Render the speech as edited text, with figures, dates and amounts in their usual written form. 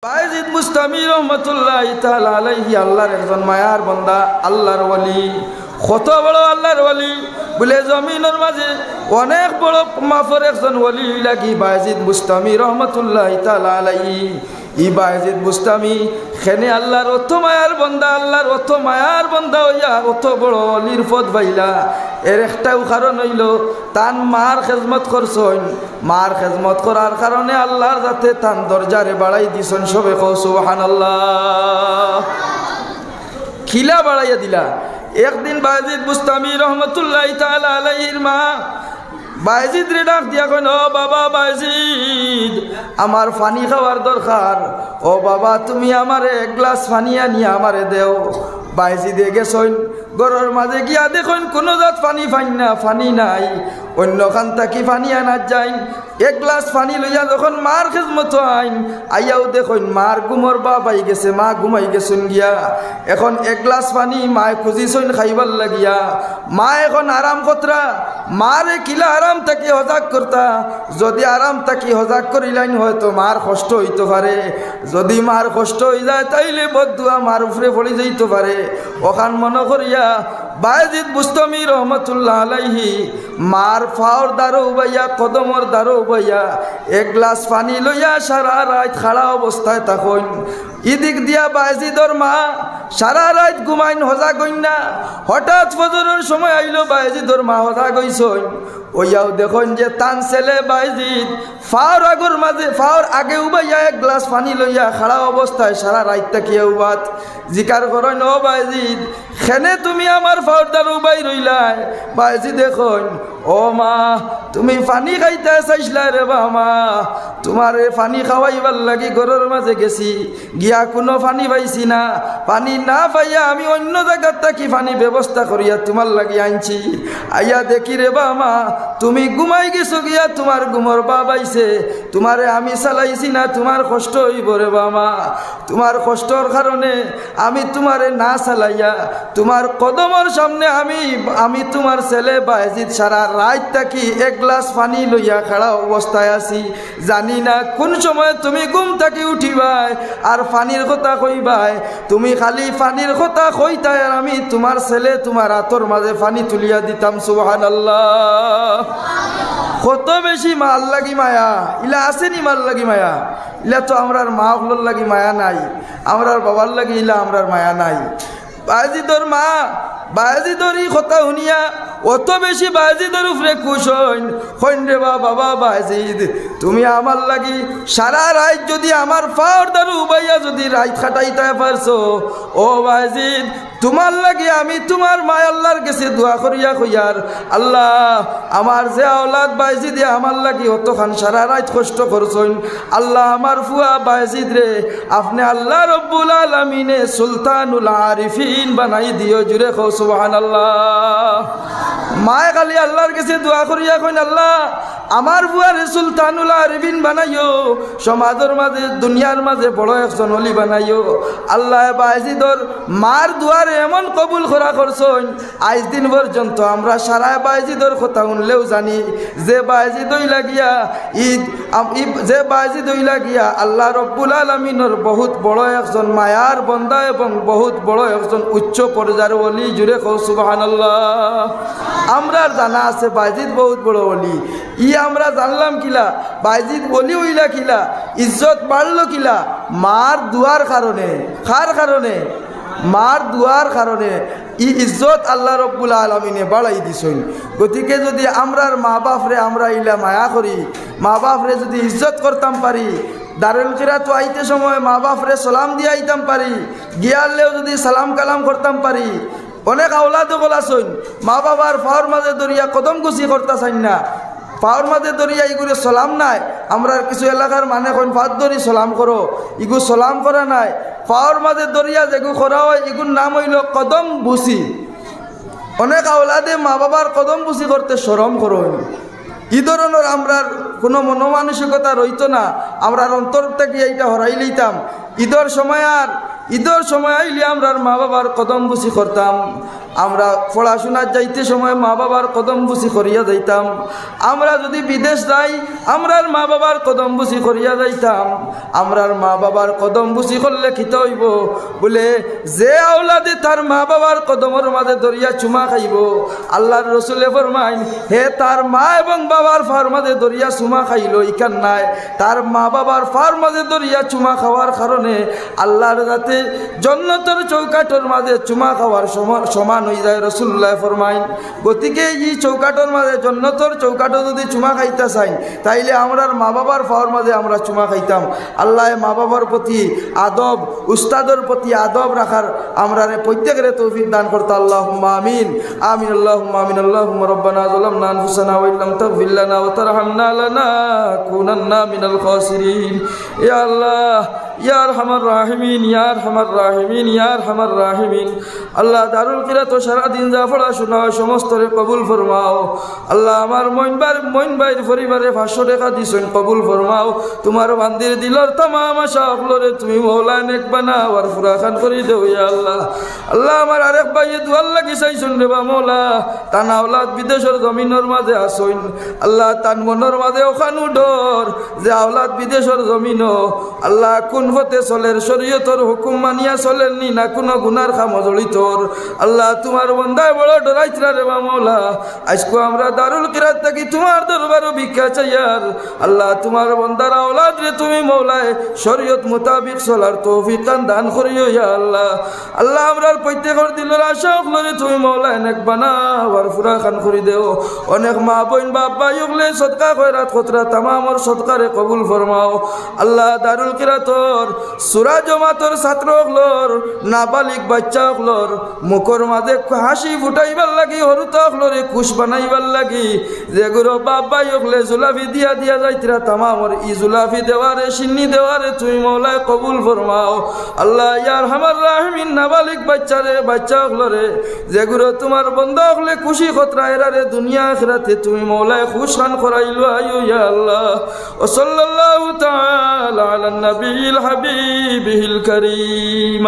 বায়েজিদ বুস্তামি রহমতুল্লাহি তাআলা আলাইহি আল্লাহর একজন মায়ার বান্দা, আল্লাহর ওয়ালি। কত বড় আল্লাহর ওয়ালি বলে জমিনের মাঝে অনেক বড় মাফর একজন ওয়ালি লাগি বায়েজিদ বুস্তামি রহমতুল্লাহি তাআলা আলাইহি। ই বায়েজিদ বুস্তামি খেনে আল্লাহর অত মায়ার বান্দা, আল্লাহর অত মায়ার বান্দা হইয়া অত বড় অলির পদ পাইলা। এর একটাও কারণ হইল তান মার খেজমত করছেন। মার খেজমত করার কারণে আল্লাহর যাতে তান দরজারে বাড়াই দিছেন। সবে কও সুবহানাল্লাহ। খিলা বাড়াইয়া দিলা। একদিন বায়েজিদ বুস্তামি রহমতুল্লাহি তাআলা আলাইহির মা বায়েজিদ রে ডাক দিয়া কইন, ও বাবা বায়েজিদ, আমার পানি খাওয়ার দরকার। ও বাবা, তুমি আমারে এক গ্লাস পানি আনিয়া আমারে দেও। বায়েজিদে গেছইন, ঘরের মাঝে গিয়া দেখুন কোনো জাত পানি পাইন না, পানি নাই। অন্য খান থাকি পানি আনা যাই। এক গ্লাস পানি লইয়া যখন মার খেজমত আইন, আইয়াও দেখুন মার ঘুমর বা পাই গেছে, মা ঘুমাই গেছেন গিয়া। এখন এক গ্লাস পানি মায় খুঁজিছইন খাইবার লাগিয়া। মা এখন আরাম কতরা, মারে কিলা আরাম থাকি হজাক করতা। যদি আরাম থাকি হজাক করিলাইন হয়তো মার কষ্ট হইতে পারে। যদি মার কষ্ট হয়ে যায় তাইলে বদুয়া মার উপরে পড়ে যাইতে পারে। ওখান মনে করিয়া বায়েজিদ বুস্তামি রহমতুল্লাহ আলাইহি মার ফাওর দ্বারো উবাইয়া, কদমর দ্বারো উবাইয়া এক গ্লাস পানি লইয়া সারা রাত খাড়া অবস্থায় থাকুন। ইদিক দিয়া বায়েজিদর মা সারা রাত ঘুমাইন, হজা গইন না। হঠাৎ ফজরের সময় আইলো, বায়েজিদর মা হজা গইছইন। ওইয়াও দেখুন যে তান ছেলে বায়েজিদ ফাওর আগর মাঝে ফাওর আগে উবাইয়া এক গ্লাস পানি লইয়া খাড়া অবস্থায় সারা রাত তাকিয়া উবাত। জিকার করেন, ও বায়েজিদ, খেনে তুমি আমার ফাওর দ্বারা উবাই রইলাই। বায়েজিদ দেখুন, ও মা, তুমি পানি খাইতে চাইছিলা রে বা মা, তোমার পানি খাওয়াইবার লাগি ঘরের মাঝে গেছি, গিয়া কোনো পানি পাইছি না। পানি না পাইয়া আমি অন্য জায়গার থাকি পানি ব্যবস্থা করিয়া তোমার লাগি আনছি। আইয়া দেখি রে বা মা, তুমি ঘুমাই গেছো গিয়া, তোমার ঘুমর বা পাইছে। তোমারে আমি চালাইছি না, তোমার কষ্ট হইব রে বা মা। তোমার কষ্টর কারণে আমি তোমারে না চালাইয়া তোমার কদমর সামনে আমি তোমার ছেলে বায়েজিদ সারা রাত থাকি এক গ্লাস পানি লইয়া খাড়া অবস্থায় আছি। জানি না কোন সময় তুমি ঘুম থাকি উঠিবাই আর পানির কথা কইবাই। তুমি খালি পানির কথা কইতাই আর আমি তোমার ছেলে তোমার হাতর মাঝে পানি তুলিয়া দিতাম। সুবহানাল্লাহ। কত বেশি মাল লাগি মায়া ইলা আসেনি, মাল লাগি মায়া ইলা তো আমরার মা হলোর লাগি মায়া নাই, আমরার বাবার লাগি ইলা আমরার মায়া নাই। বায়েজিদর মা বায়েজিদর এই কথা শুনিয়া অত বেশি বায়েজিদের উপরে খুশ হইন রে বাবা বায়েজিদ, তুমি আমার লাগি সারা রাত যদি আমার ফাওর দ্বারা উবাইয়া যদি রাত খাটাইতে পারছো, ও বায়েজিদ, তোমার লাগি আমি তোমার মা আল্লাহর কাছে দোয়া করিয়া কইয়ার, আল্লাহ আমার যে আওলাদ বায়েজিদে আমার লাগি অতখান সারা রাত কষ্ট করছেন, আল্লাহ আমার ফুয়া বায়েজিদ রে আপনি আল্লাহ রব্বুল আলামিনে সুলতানুল আরিফিন বানাই দিও। জুড়ে কও সুবহানাল্লাহ। মায়ে খালি আল্লাহর কাছে দোয়া করিয়া কইন, আল্লাহ আমার বুয়ারে সুলতানুল আরিফিন বানাইও, সমাজের মাঝে দুনিয়ার মাঝে বড় একজন ওলি বানাইও। আল্লাহ বায়েজিদর মার দুয়ারে এমন কবুল করা করছেন, আজ দিন পর্যন্ত আমরা সারা বায়েজিদর কথা শুনলেও জানি যে বায়েজিদ হইলা গিয়া যে বায়েজিদ হইলা গিয়া আল্লাহ রব্বুল আলামিনের বহুত বড় একজন মায়ার বান্দা এবং বহুত বড় একজন উচ্চ পর্যায়ের ওলি। জুড়ে কও সুবহানাল্লাহ। আমরা জানা আছে বায়েজিদ বহুত বড় ওলি, আমরা জানলাম কিলা বায়েজিদ ওলি হইলা কিলা, ইজ্জত বাড়লো কিলা মার দুয়ার কারণে। কার কারণে? মার দুয়ার কারণে ই ইজ্জত আল্লাহ রব্বুল আলামিনে বাড়াই দিছেন। গতিকে যদি আমরার মা বাপরে আমরা ইলা মায়া করি, মা বাপরে যদি ইজ্জত করতাম পারি, দারুল কিরাত আইতে সময় মা বাপরে সালাম দিয়ে আইতাম পারি, গিয়ালেও যদি সালাম কালাম করতাম পারি। অনেক আওলাদ বলাছন মা বাবার ফাওর মাঝে দরিয়া কদম গুছি করতে চাইন না, পাওয়ার মাঝে দরিয়া ইগুলো সালাম নাই। আমরা কিছু এলাকার মানে কোন ফাঁদ ধরি সালাম করো, ইগু সালাম করা নাই। পাওয়ার মাঝে দরিয়া যেগু করা হয় এগুর নাম হইল কদম বুসি। অনেক আওলাদে মা বাবার কদম বুসি করতে শরম করো। এই ধরনের আমরার কোনো মনোমানসিকতা রইতো না, আমরার অন্তর থেকে এইটা হরাই লইতাম। ঈদের সময় আইলে আমরার মা বাবার কদম বুসি করতাম। আমরা পড়াশোনার যাইতে সময় মা বাবার কদম বুঝি করিয়া যাইতাম। আমরা যদি বিদেশ যাই আমরার মা বাবার কদম বুঝি করিয়া যাইতাম। আমরার মা বাবার কদম বুঝি করলে খিত হইব বলে যে আওলাদে তার মা বাবার কদমের মাঝে দরিয়া চুমা খাইব, আল্লাহর রসুলে ফরমাইন হে তার মা এবং বাবার ফার মাঝে দরিয়া চুমা খাইল ইকান নাই, তার মা বাবার ফার মাঝে দরিয়া চুমা খাওয়ার কারণে আল্লাহর যাতে জান্নাতের চৌকাটোর মাঝে চুমা খাওয়ার সমান হয়ে যায় রাসূলুল্লাহ ফরমাইন। গতিকে এই চৌকাটোর মাঝে জান্নাতের চৌকাটো যদি চুমা খাইতে চাই তাইলে আমরার মা বাবার ফার মাঝে আমরা চুমা খাইতাম। আল্লাহ মা বাবার প্রতি আদব, উস্তাদের প্রতি আদব রাখার আমরা প্রত্যেকের তৌফিক দান করতে আল্লাহুম্মা আমিন আমিন আল্লাহুম্মা আমিন। আল্লাহুম্মা রব্বানা যালামনা আনফুসানা ওয়া ইল্লাম তাগফির লানা ওয়া তারহামনা লানাকুনান্না মিনাল খাসিরিন। ইয়া আল্লাহ ইয়া আরহামার রাহিমিন ইয়া আরহামার রাহিমিন ইয়া আরহামার রাহিমিন। আল্লাহ দারুল কিরাত সারা দিন যা পড়াশোনা সমস্ত রে কবুল ফরমাও। আল্লাহ আমার মইন ভাইয়ের পরিবারে 500 টাকা দিছেন কবুল ফরমাও। তোমার বান্দির দিলর तमाम আশা হলরে তুমি মওলা নেক বানাও আর পুরা খান করে দেও ইয়া আল্লাহ। আল্লাহ আমার আরেক ভাইয়ে দুআ লাগি চাইছেন রে বা মওলা, তান আওলাদ বিদেশের জমিনের মাঝে আসইন। আল্লাহ তান মনের মাঝে ওখানু ডর যে আওলাদ বিদেশের জমিনও আল্লাহ কোন হতে চলের শরীয়তর হুকুম মানিয়া চলেননি না কোনো গুনার কাম জড়িতর। আল্লাহ তোমার বন্দায় বড় ডরাইতরা রে বা মওলা। আজকে আমরা দারুল কিরাত থাকি তোমার দরবারে ভিক্ষা চাইয়ার। আল্লাহ তোমার বন্দার আওলাদ রে তুমি মওলায় শরীয়ত মোতাবিক চলার তৌফিক দান করিও ইয়া আল্লাহ। আল্লাহ আমরার প্রত্যেকের দিলের আশা হলে তুমি মওলায় নেক বানাও আর পুরা খান করে দেও। অনেক মা বোন বাপ ভাই হলে সদকা খয়রাত খতরা তামামর সদকারে কবুল ফরমাও। আল্লাহ দারুল কিরাতর সূরা জমাতর ছাত্র হলর নাবালিক বাচ্চা হলর মুখর মাঝে হাসি ফুটাইবার লাগি হরুতা হলরে খুশ বানাইবার লাগি যেগুলো বাপ ভাই হলে জুলাফি দিয়া দিয়া যাইতরা তামামর ই জুলাফি দেওয়ারে সিন্নি দেওয়ারে তুমি মওলায় কবুল ফরমাও। আল্লাহ ইয়া আরহামার রাহিমিন নাবালিক বাচ্চা হলরে যেগুলো তোমার বন্ধ হলে খুশি খতরা এরারে দুনিয়া আখিরাতে তুমি মওলায় খুশ খান করাইলো আইও ইয়া আল্লাহ। ও সাল্লাল্লাহু তাআলা আলা নবিয়িল হাবিবিল কারীম।